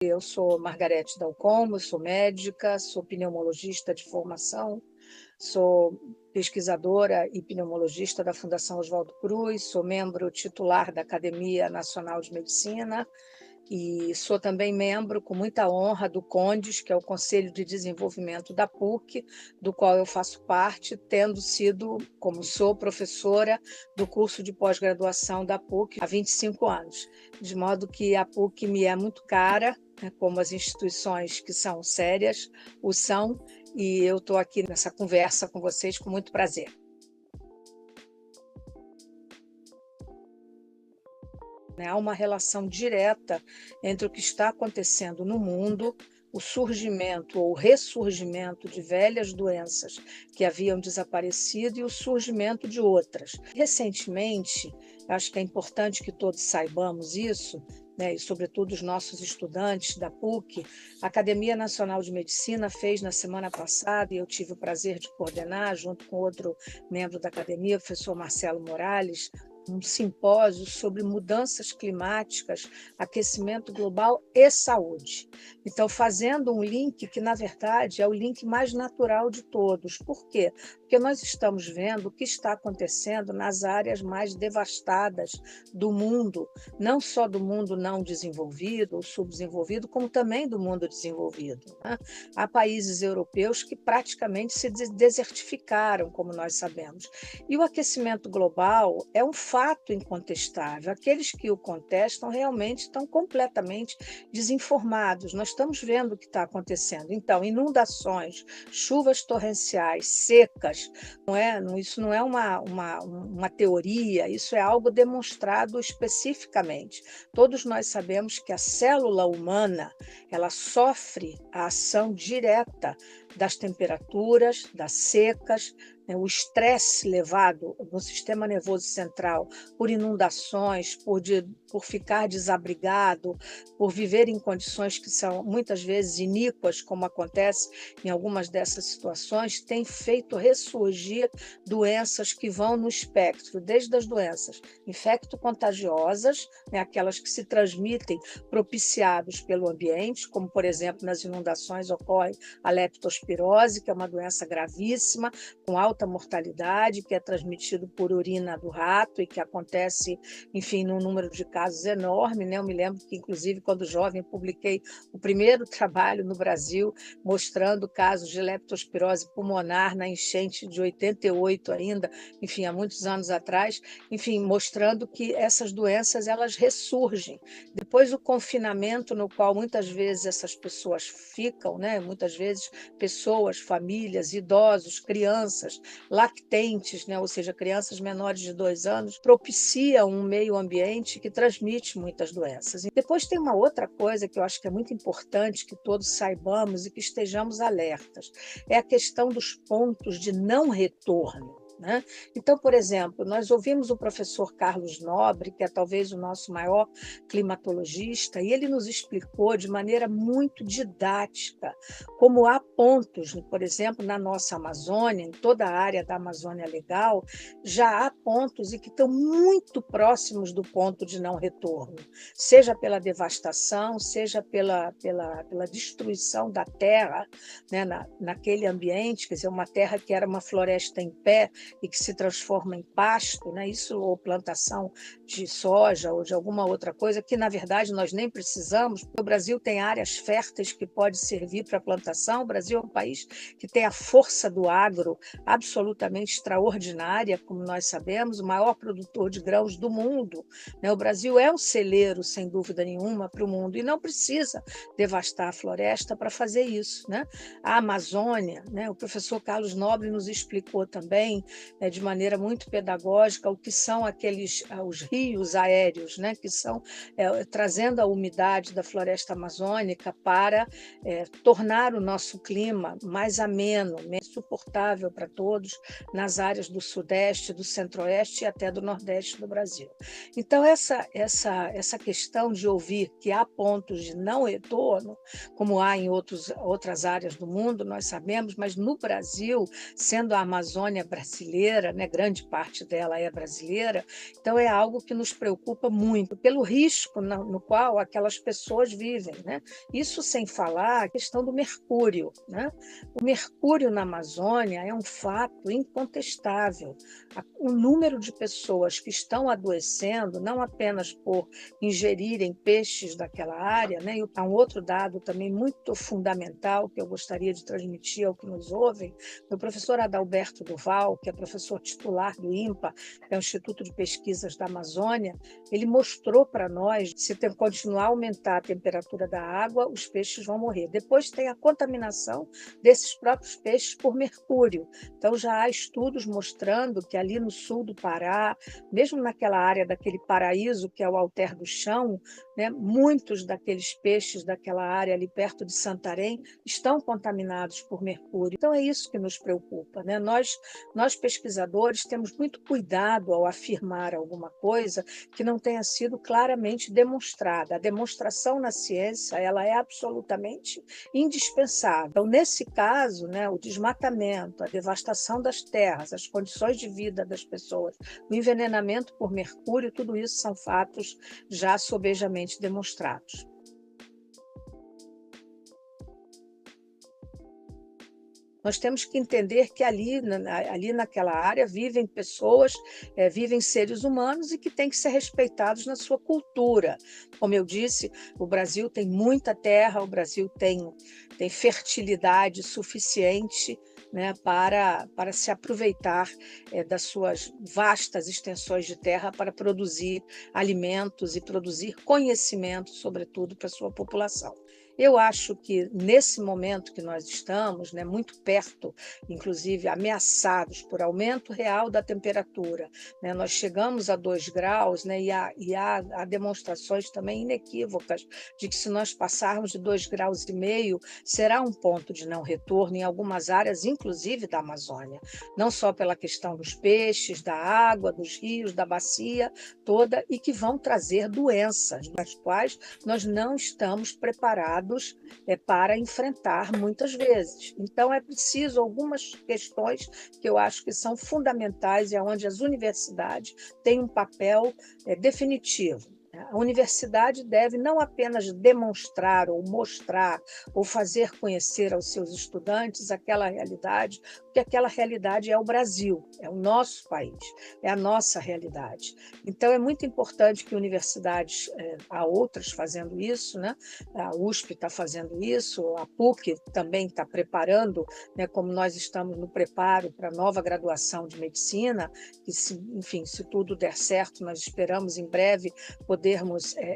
Eu sou Margarete Dalcombo, sou médica, sou pneumologista de formação, sou pesquisadora e pneumologista da Fundação Oswaldo Cruz, sou membro titular da Academia Nacional de Medicina e sou também membro, com muita honra, do CONDES, que é o Conselho de Desenvolvimento da PUC, do qual eu faço parte, tendo sido, como sou, professora do curso de pós-graduação da PUC há 25 anos, de modo que a PUC me é muito cara, né, como as instituições que são sérias o são, e eu estou aqui nessa conversa com vocês com muito prazer. Há uma relação direta entre o que está acontecendo no mundo, o surgimento ou ressurgimento de velhas doenças que haviam desaparecido e o surgimento de outras. Recentemente, acho que é importante que todos saibamos isso, né, e sobretudo os nossos estudantes da PUC, a Academia Nacional de Medicina fez na semana passada, e eu tive o prazer de coordenar, junto com outro membro da academia, o professor Marcelo Morales, um simpósio sobre mudanças climáticas, aquecimento global e saúde. Então, fazendo um link que, na verdade, é o link mais natural de todos. Por quê? Porque nós estamos vendo o que está acontecendo nas áreas mais devastadas do mundo, não só do mundo não desenvolvido ou subdesenvolvido, como também do mundo desenvolvido, né? Há países europeus que praticamente se desertificaram, como nós sabemos. E o aquecimento global é um fato incontestável. Aqueles que o contestam realmente estão completamente desinformados. Nós estamos vendo o que está acontecendo. Então, inundações, chuvas torrenciais, secas, isso não é uma teoria, isso é algo demonstrado especificamente. Todos nós sabemos que a célula humana ela sofre a ação direta das temperaturas, das secas, o estresse levado no sistema nervoso central por inundações, por ficar desabrigado, por viver em condições que são muitas vezes iníquas, como acontece em algumas dessas situações, tem feito ressurgir doenças que vão no espectro, desde as doenças infecto-contagiosas, né, aquelas que se transmitem propiciados pelo ambiente, como, por exemplo, nas inundações ocorre a leptospirose, que é uma doença gravíssima, com alta mortalidade, que é transmitido por urina do rato e que acontece, enfim, num número de casos enorme, né? Eu me lembro que, inclusive, quando jovem, publiquei o primeiro trabalho no Brasil mostrando casos de leptospirose pulmonar na enchente de 88 ainda, enfim, há muitos anos atrás, enfim, mostrando que essas doenças elas ressurgem. Depois do confinamento no qual muitas vezes essas pessoas ficam, né? Muitas vezes pessoas, famílias, idosos, crianças, lactentes, né? Ou seja, crianças menores de 2 anos, propiciam um meio ambiente que transmite muitas doenças. E depois tem uma outra coisa que eu acho que é muito importante que todos saibamos e que estejamos alertas, é a questão dos pontos de não retorno, né? Então, por exemplo, nós ouvimos o professor Carlos Nobre, que é talvez o nosso maior climatologista, e ele nos explicou de maneira muito didática como há pontos, por exemplo, na nossa Amazônia, em toda a área da Amazônia Legal, já há pontos e que estão muito próximos do ponto de não retorno, seja pela devastação, seja pela destruição da terra, né, naquele ambiente, quer dizer, uma terra que era uma floresta em pé e que se transforma em pasto, né, isso ou plantação de soja ou de alguma outra coisa, que na verdade nós nem precisamos, porque o Brasil tem áreas férteis que pode servir para plantação. O Brasil é um país que tem a força do agro absolutamente extraordinária, como nós sabemos, o maior produtor de grãos do mundo, né? O Brasil é um celeiro, sem dúvida nenhuma, para o mundo, e não precisa devastar a floresta para fazer isso, né? A Amazônia, né? O professor Carlos Nobre nos explicou também, né, de maneira muito pedagógica, o que são os rios aéreos, né, que são trazendo a umidade da floresta amazônica para tornar o nosso clima mais ameno, mais suportável para todos nas áreas do Sudeste, do Centro-Oeste e até do Nordeste do Brasil. Então, essa questão de ouvir que há pontos de não retorno, como há em outras áreas do mundo, nós sabemos, mas no Brasil, sendo a Amazônia brasileira, brasileira, né? Grande parte dela é brasileira, então é algo que nos preocupa muito, pelo risco no qual aquelas pessoas vivem, né? Isso sem falar a questão do mercúrio, né? O mercúrio na Amazônia é um fato incontestável. O número de pessoas que estão adoecendo, não apenas por ingerirem peixes daquela área, né? E há um outro dado também muito fundamental que eu gostaria de transmitir ao que nos ouvem, o professor Adalberto Duval, que é professor titular do INPA, que é o Instituto de Pesquisas da Amazônia, ele mostrou para nós que se continuar a aumentar a temperatura da água, os peixes vão morrer. Depois tem a contaminação desses próprios peixes por mercúrio. Então já há estudos mostrando que ali no sul do Pará, mesmo naquela área daquele paraíso que é o Alter do Chão, né, muitos daqueles peixes daquela área ali perto de Santarém estão contaminados por mercúrio. Então é isso que nos preocupa, né? Nós pesquisadores temos muito cuidado ao afirmar alguma coisa que não tenha sido claramente demonstrada. A demonstração na ciência ela é absolutamente indispensável. Então, nesse caso, né, o desmatamento, a devastação das terras, as condições de vida das pessoas, o envenenamento por mercúrio, tudo isso são fatos já sobejamente demonstrados. Nós temos que entender que ali naquela área vivem pessoas, vivem seres humanos e que têm que ser respeitados na sua cultura. Como eu disse, o Brasil tem muita terra, o Brasil tem fertilidade suficiente, né, para se aproveitar das suas vastas extensões de terra para produzir alimentos e produzir conhecimento, sobretudo, para a sua população. Eu acho que, nesse momento que nós estamos, né, muito perto, inclusive ameaçados por aumento real da temperatura, né, nós chegamos a 2 graus, né, há demonstrações também inequívocas de que, se nós passarmos de 2,5 graus, será um ponto de não retorno em algumas áreas, inclusive da Amazônia, não só pela questão dos peixes, da água, dos rios, da bacia toda, e que vão trazer doenças, das quais nós não estamos preparados para enfrentar muitas vezes. Então, é preciso algumas questões que eu acho que são fundamentais e onde as universidades têm um papel definitivo. A universidade deve não apenas demonstrar ou mostrar ou fazer conhecer aos seus estudantes aquela realidade, porque aquela realidade é o Brasil, é o nosso país, é a nossa realidade. Então, é muito importante que universidades, há outras fazendo isso, né? A USP está fazendo isso, a PUC também está preparando, né? Como nós estamos no preparo para a nova graduação de medicina, que, enfim, se tudo der certo, nós esperamos em breve podermos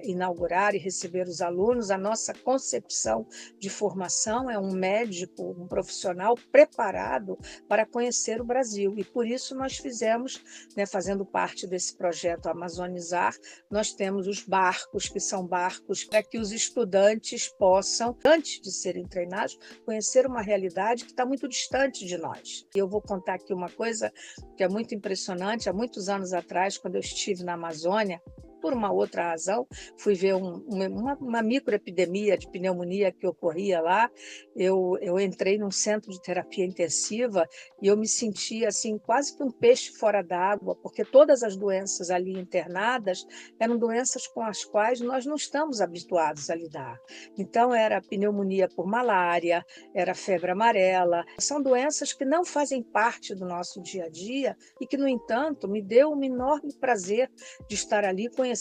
inaugurar e receber os alunos. A nossa concepção de formação é um médico, um profissional preparado para conhecer o Brasil. E por isso nós fizemos, né, fazendo parte desse projeto Amazonizar, nós temos os barcos, que são barcos para que os estudantes possam, antes de serem treinados, conhecer uma realidade que está muito distante de nós. E eu vou contar aqui uma coisa que é muito impressionante. Há muitos anos atrás, quando eu estive na Amazônia, por uma outra razão, fui ver uma microepidemia de pneumonia que ocorria lá. Eu entrei num centro de terapia intensiva e eu me sentia assim, quase que um peixe fora d'água, porque todas as doenças ali internadas eram doenças com as quais nós não estamos habituados a lidar. Então, era pneumonia por malária, era febre amarela. São doenças que não fazem parte do nosso dia a dia e que, no entanto, me deu um enorme prazer de estar ali conhecendo,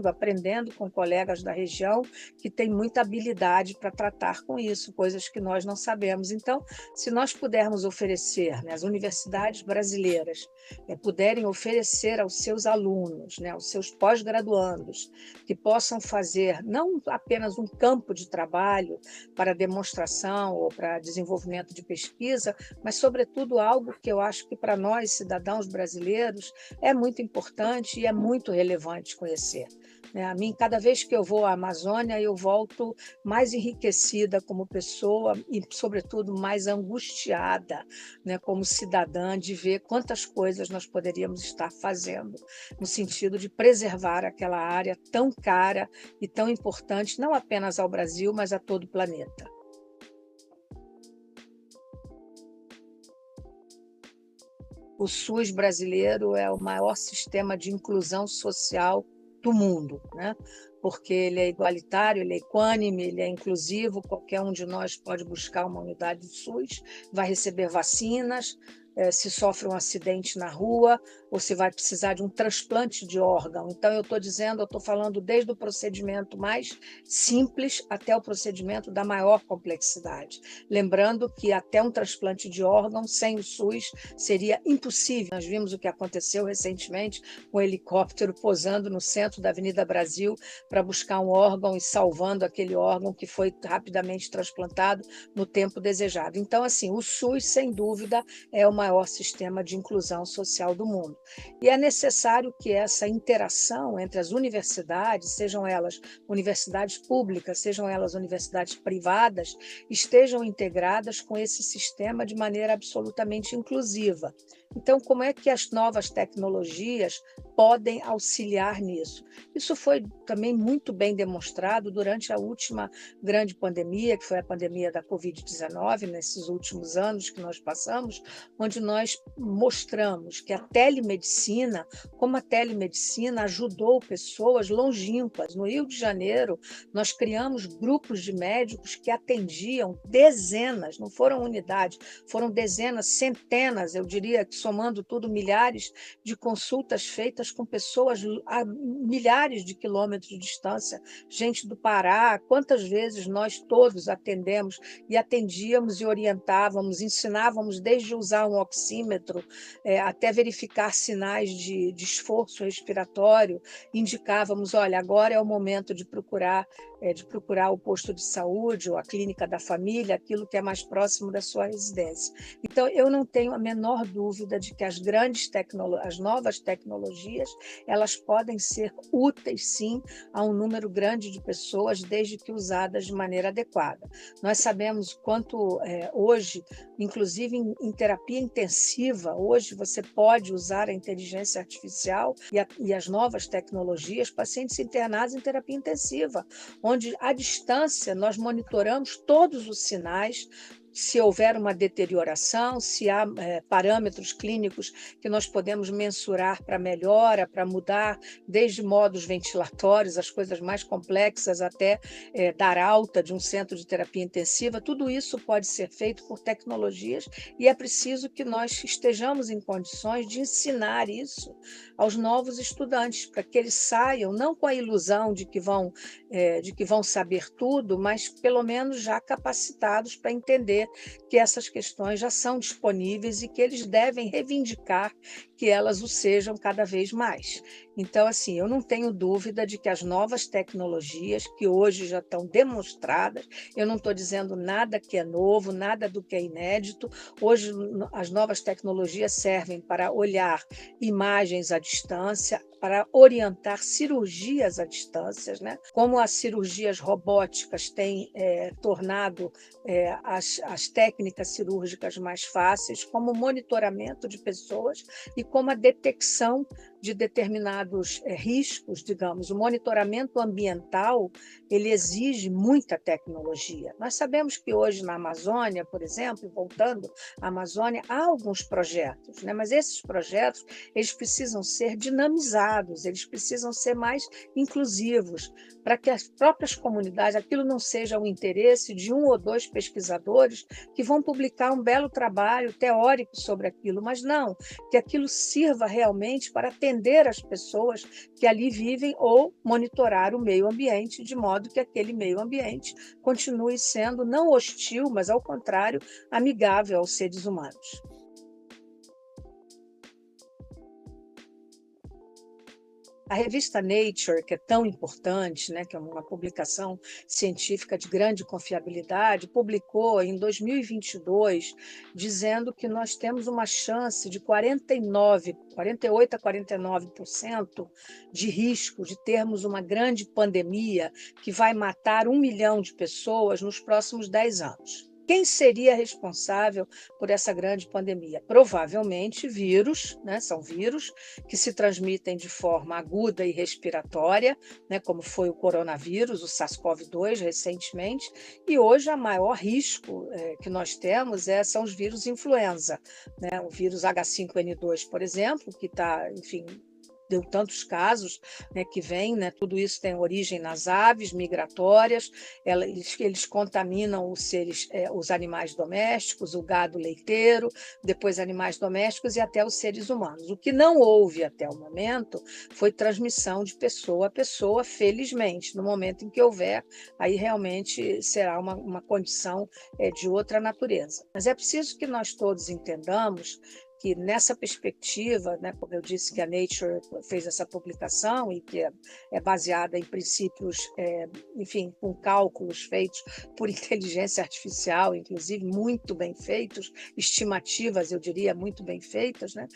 aprendendo com colegas da região que têm muita habilidade para tratar com isso, coisas que nós não sabemos. Então, se nós pudermos oferecer, né, as universidades brasileiras puderem oferecer aos seus alunos, né, aos seus pós-graduandos, que possam fazer não apenas um campo de trabalho para demonstração ou para desenvolvimento de pesquisa, mas, sobretudo, algo que eu acho que para nós, cidadãos brasileiros, é muito importante e é muito relevante conhecer. A mim, cada vez que eu vou à Amazônia, eu volto mais enriquecida como pessoa e, sobretudo, mais angustiada, né, como cidadã, de ver quantas coisas nós poderíamos estar fazendo no sentido de preservar aquela área tão cara e tão importante, não apenas ao Brasil, mas a todo o planeta. o SUS brasileiro é o maior sistema de inclusão social do mundo, né? Porque ele é igualitário, ele é equânime, ele é inclusivo, qualquer um de nós pode buscar uma unidade do SUS, vai receber vacinas, se sofre um acidente na rua, ou se vai precisar de um transplante de órgão. Então, eu estou falando desde o procedimento mais simples até o procedimento da maior complexidade. Lembrando que até um transplante de órgão sem o SUS seria impossível. Nós vimos o que aconteceu recentemente com um helicóptero pousando no centro da Avenida Brasil para buscar um órgão e salvando aquele órgão que foi rapidamente transplantado no tempo desejado. Então, assim, o SUS, sem dúvida, é o maior sistema de inclusão social do mundo. E é necessário que essa interação entre as universidades, sejam elas universidades públicas, sejam elas universidades privadas, estejam integradas com esse sistema de maneira absolutamente inclusiva. Então, como é que as novas tecnologias podem auxiliar nisso? Isso foi também muito bem demonstrado durante a última grande pandemia, que foi a pandemia da Covid-19, nesses últimos anos que nós passamos, onde nós mostramos que a telemedicina, como a telemedicina ajudou pessoas longínquas. No Rio de Janeiro, nós criamos grupos de médicos que atendiam dezenas, não foram unidades, foram dezenas, centenas, eu diria que somando tudo, milhares de consultas feitas com pessoas a milhares de quilômetros de distância, gente do Pará. Quantas vezes nós todos atendemos e atendíamos e orientávamos, ensinávamos desde usar um oxímetro até verificar sinais de esforço respiratório, indicávamos, olha, agora é o momento de procurar o posto de saúde ou a clínica da família, aquilo que é mais próximo da sua residência. Então, eu não tenho a menor dúvida de que as novas tecnologias, elas podem ser úteis, sim, a um número grande de pessoas, desde que usadas de maneira adequada. Nós sabemos quanto hoje, inclusive em terapia intensiva, hoje você pode usar a inteligência artificial e as novas tecnologias, pacientes internados em terapia intensiva, onde à distância nós monitoramos todos os sinais, se houver uma deterioração, se há parâmetros clínicos que nós podemos mensurar para melhora, para mudar, desde modos ventilatórios, as coisas mais complexas, até dar alta de um centro de terapia intensiva. Tudo isso pode ser feito por tecnologias e é preciso que nós estejamos em condições de ensinar isso aos novos estudantes, para que eles saiam não com a ilusão de que vão saber tudo, mas pelo menos já capacitados para entender que essas questões já são disponíveis e que eles devem reivindicar que elas o sejam cada vez mais. Então, assim, eu não tenho dúvida de que as novas tecnologias, que hoje já estão demonstradas, eu não estou dizendo nada que é novo, nada do que é inédito. Hoje, as novas tecnologias servem para olhar imagens à distância, para orientar cirurgias à distância, né? Como as cirurgias robóticas têm tornado as técnicas cirúrgicas mais fáceis, como o monitoramento de pessoas e como a detecção de determinados riscos, digamos. O monitoramento ambiental, ele exige muita tecnologia. Nós sabemos que hoje na Amazônia, por exemplo, voltando à Amazônia, há alguns projetos, né? Mas esses projetos, eles precisam ser dinamizados, eles precisam ser mais inclusivos, para que as próprias comunidades, aquilo não seja o interesse de um ou dois pesquisadores que vão publicar um belo trabalho teórico sobre aquilo, mas não, que aquilo sirva realmente para atender as pessoas que ali vivem ou monitorar o meio ambiente, de modo que aquele meio ambiente continue sendo não hostil, mas, ao contrário, amigável aos seres humanos. A revista Nature, que é tão importante, né, que é uma publicação científica de grande confiabilidade, publicou em 2022, dizendo que nós temos uma chance de 48 a 49% de risco de termos uma grande pandemia que vai matar 1 milhão de pessoas nos próximos 10 anos. Quem seria responsável por essa grande pandemia? Provavelmente vírus, né? São vírus que se transmitem de forma aguda e respiratória, né? Como foi o coronavírus, o SARS-CoV-2 recentemente, e hoje o maior risco que nós temos são os vírus influenza, né? O vírus H5N2, por exemplo, que está, enfim, deu tantos casos, né, que vem, né, tudo isso tem origem nas aves migratórias, eles contaminam os animais domésticos, o gado leiteiro, depois animais domésticos e até os seres humanos. O que não houve até o momento foi transmissão de pessoa a pessoa, felizmente. No momento em que houver, aí realmente será uma condição de outra natureza. Mas é preciso que nós todos entendamos que nessa perspectiva, né, como eu disse que a Nature fez essa publicação e que é baseada em princípios, enfim, com cálculos feitos por inteligência artificial, inclusive muito bem feitos, estimativas, eu diria, muito bem feitas, né,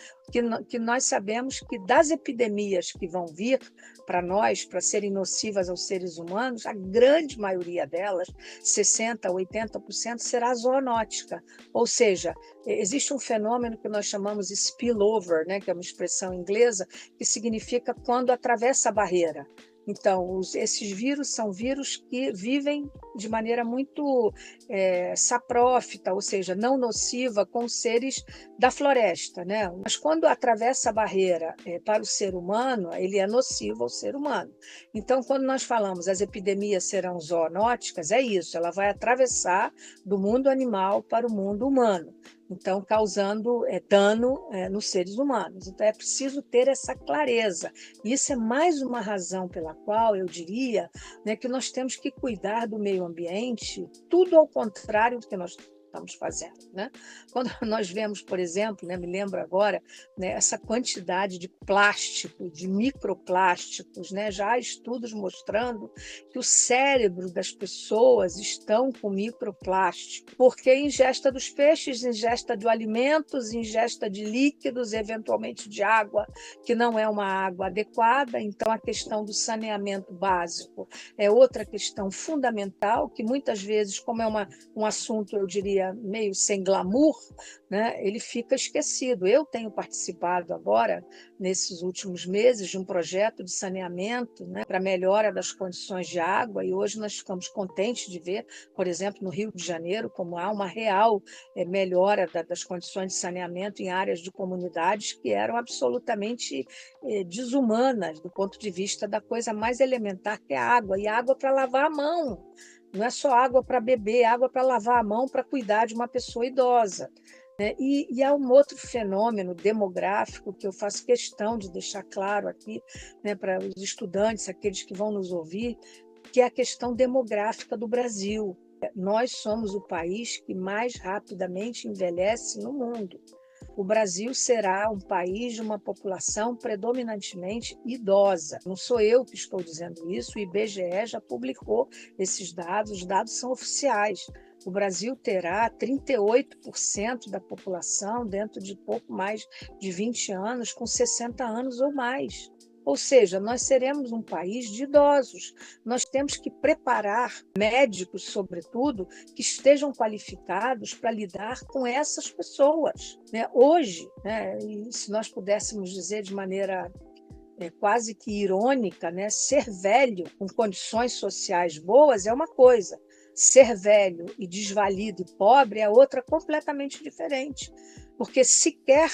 que nós sabemos que das epidemias que vão vir para nós, para serem nocivas aos seres humanos, a grande maioria delas, 60%, 80%, será zoonótica, ou seja, existe um fenômeno que nós chamamos spillover, né, que é uma expressão inglesa, que significa quando atravessa a barreira. Então, esses vírus são vírus que vivem de maneira muito saprófita, ou seja, não nociva com os seres da floresta, né? Mas quando atravessa a barreira para o ser humano, ele é nocivo ao ser humano. Então, quando nós falamos as epidemias serão zoonóticas, é isso, ela vai atravessar do mundo animal para o mundo humano. Então, causando dano nos seres humanos. Então, é preciso ter essa clareza. E isso é mais uma razão pela qual eu diria, né, que nós temos que cuidar do meio ambiente, tudo ao contrário do que nós estamos fazendo, né? Quando nós vemos, por exemplo, né, me lembro agora, né, essa quantidade de plástico, de microplásticos, né, já há estudos mostrando que o cérebro das pessoas estão com microplástico, porque ingesta dos peixes, ingesta de alimentos, ingesta de líquidos, eventualmente de água, que não é uma água adequada. Então, a questão do saneamento básico é outra questão fundamental, que muitas vezes, como é um assunto, eu diria, meio sem glamour, né, ele fica esquecido. Eu tenho participado agora, nesses últimos meses, de um projeto de saneamento, né, para melhora das condições de água, e hoje nós ficamos contentes de ver, por exemplo, no Rio de Janeiro, como há uma real melhora das condições de saneamento em áreas de comunidades que eram absolutamente desumanas do ponto de vista da coisa mais elementar que é a água, e água para lavar a mão. Não é só água para beber, é água para lavar a mão, para cuidar de uma pessoa idosa. Né? E há um outro fenômeno demográfico que eu faço questão de deixar claro aqui, né, para os estudantes, aqueles que vão nos ouvir, que é a questão demográfica do Brasil. Nós somos o país que mais rapidamente envelhece no mundo. O Brasil será um país de uma população predominantemente idosa. Não sou eu que estou dizendo isso, o IBGE já publicou esses dados, os dados são oficiais. O Brasil terá 38% da população dentro de pouco mais de 20 anos, com 60 anos ou mais. Ou seja, nós seremos um país de idosos. Nós temos que preparar médicos, sobretudo, que estejam qualificados para lidar com essas pessoas. Né? Hoje, né, se nós pudéssemos dizer de maneira quase que irônica, né, ser velho com condições sociais boas é uma coisa. Ser velho e desvalido e pobre é outra completamente diferente. Porque sequer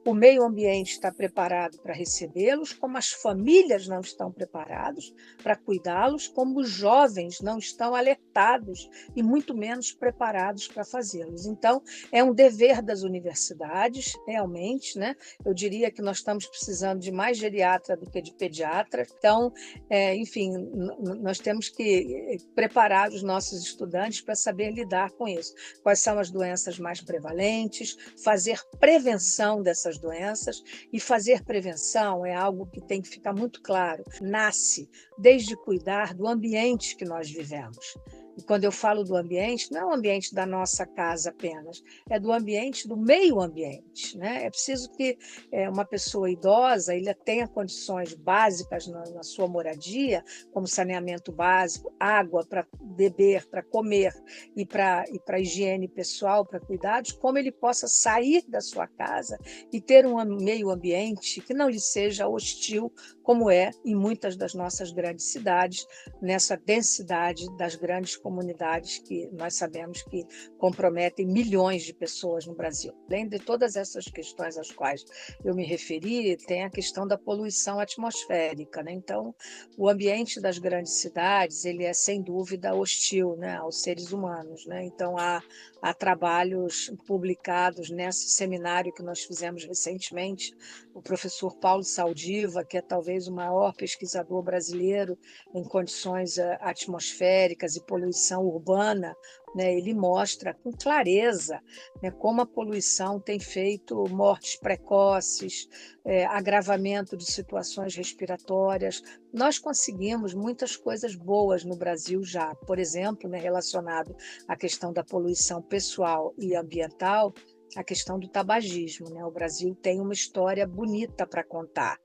o meio ambiente está preparado para recebê-los, como as famílias não estão preparadas para cuidá-los, como os jovens não estão alertados e muito menos preparados para fazê-los. Então, é um dever das universidades, realmente, né? Eu diria que nós estamos precisando de mais geriatra do que de pediatra. Então, enfim, nós temos que preparar os nossos estudantes para saber lidar com isso. Quais são as doenças mais prevalentes, fazer prevenção dessas doenças, e fazer prevenção é algo que tem que ficar muito claro. Nasce desde cuidar do ambiente que nós vivemos. E quando eu falo do ambiente, não é o ambiente da nossa casa apenas, é do ambiente, do meio ambiente, né? É preciso que uma pessoa idosa ele tenha condições básicas na sua moradia, como saneamento básico, água para beber, para comer e para higiene pessoal, para cuidados, como ele possa sair da sua casa e ter um meio ambiente que não lhe seja hostil, como é em muitas das nossas grandes cidades, nessa densidade das grandes comunidades que nós sabemos que comprometem milhões de pessoas no Brasil. Além de todas essas questões às quais eu me referi, tem a questão da poluição atmosférica, né? Então, o ambiente das grandes cidades ele é sem dúvida hostil, né, aos seres humanos, né? Então, há trabalhos publicados nesse seminário que nós fizemos recentemente, o professor Paulo Saldiva, que é talvez o maior pesquisador brasileiro em condições atmosféricas e poluição urbana, né, ele mostra com clareza, né, como a poluição tem feito mortes precoces, agravamento de situações respiratórias. Nós conseguimos muitas coisas boas no Brasil já, por exemplo, né, relacionado à questão da poluição pessoal e ambiental, a questão do tabagismo, né? O Brasil tem uma história bonita para contar,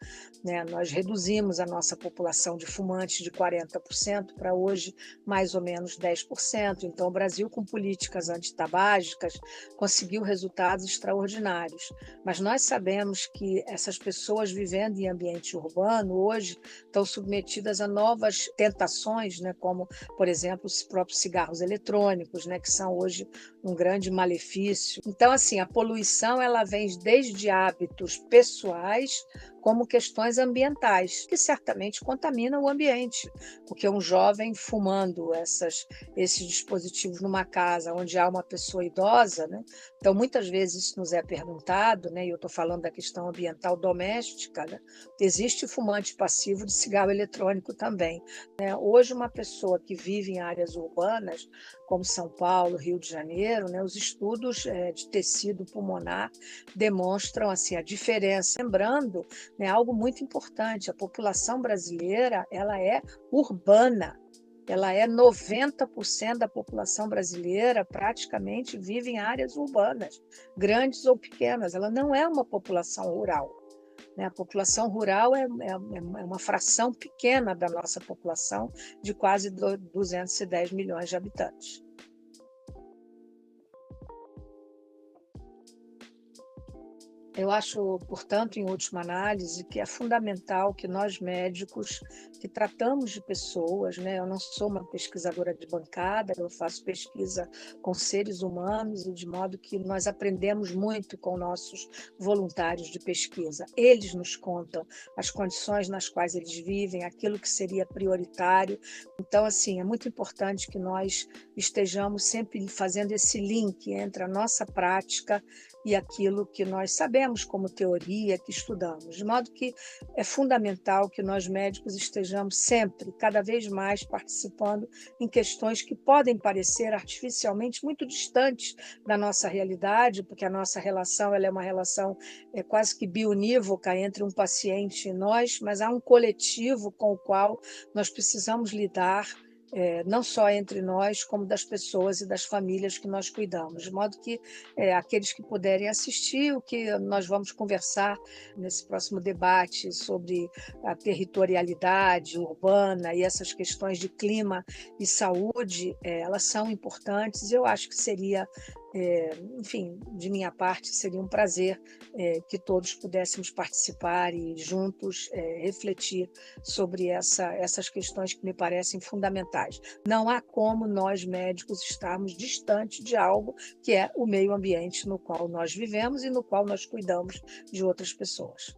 né? Nós reduzimos a nossa população de fumantes de 40% para hoje mais ou menos 10%. Então, o Brasil, com políticas antitabágicas, conseguiu resultados extraordinários. Mas nós sabemos que essas pessoas vivendo em ambiente urbano hoje estão submetidas a novas tentações, né? Como, por exemplo, os próprios cigarros eletrônicos, né? Que são hoje um grande malefício. Então, assim, a poluição ela vem desde hábitos pessoais como questões ambientais, que certamente contaminam o ambiente, porque um jovem fumando esses dispositivos numa casa onde há uma pessoa idosa, né? Então, muitas vezes isso nos é perguntado, né? E eu estou falando da questão ambiental doméstica, né? Existe fumante passivo de cigarro eletrônico também, né? Hoje, uma pessoa que vive em áreas urbanas, como São Paulo, Rio de Janeiro, né? Os estudos de tecido pulmonar demonstram assim, a diferença. Lembrando, né, algo muito importante, a população brasileira ela é urbana, ela é 90% da população brasileira praticamente vive em áreas urbanas, grandes ou pequenas, ela não é uma população rural. Né? A população rural é uma fração pequena da nossa população de quase 210 milhões de habitantes. Eu acho, portanto, em última análise, que é fundamental que nós médicos que tratamos de pessoas, né? Eu não sou uma pesquisadora de bancada, eu faço pesquisa com seres humanos e de modo que nós aprendemos muito com nossos voluntários de pesquisa. Eles nos contam as condições nas quais eles vivem, aquilo que seria prioritário. Então, assim, é muito importante que nós estejamos sempre fazendo esse link entre a nossa prática e aquilo que nós sabemos como teoria, que estudamos. De modo que é fundamental que nós médicos estejamos sempre, cada vez mais, participando em questões que podem parecer artificialmente muito distantes da nossa realidade, porque a nossa relação ela é uma relação quase que bionívoca entre um paciente e nós, mas há um coletivo com o qual nós precisamos lidar, não só entre nós, como das pessoas e das famílias que nós cuidamos. De modo que aqueles que puderem assistir, o que nós vamos conversar nesse próximo debate sobre a territorialidade urbana e essas questões de clima e saúde, elas são importantes. Eu acho que seria, enfim, de minha parte, seria um prazer que todos pudéssemos participar e juntos refletir sobre essas questões que me parecem fundamentais. Não há como nós, médicos, estarmos distantes de algo que é o meio ambiente no qual nós vivemos e no qual nós cuidamos de outras pessoas.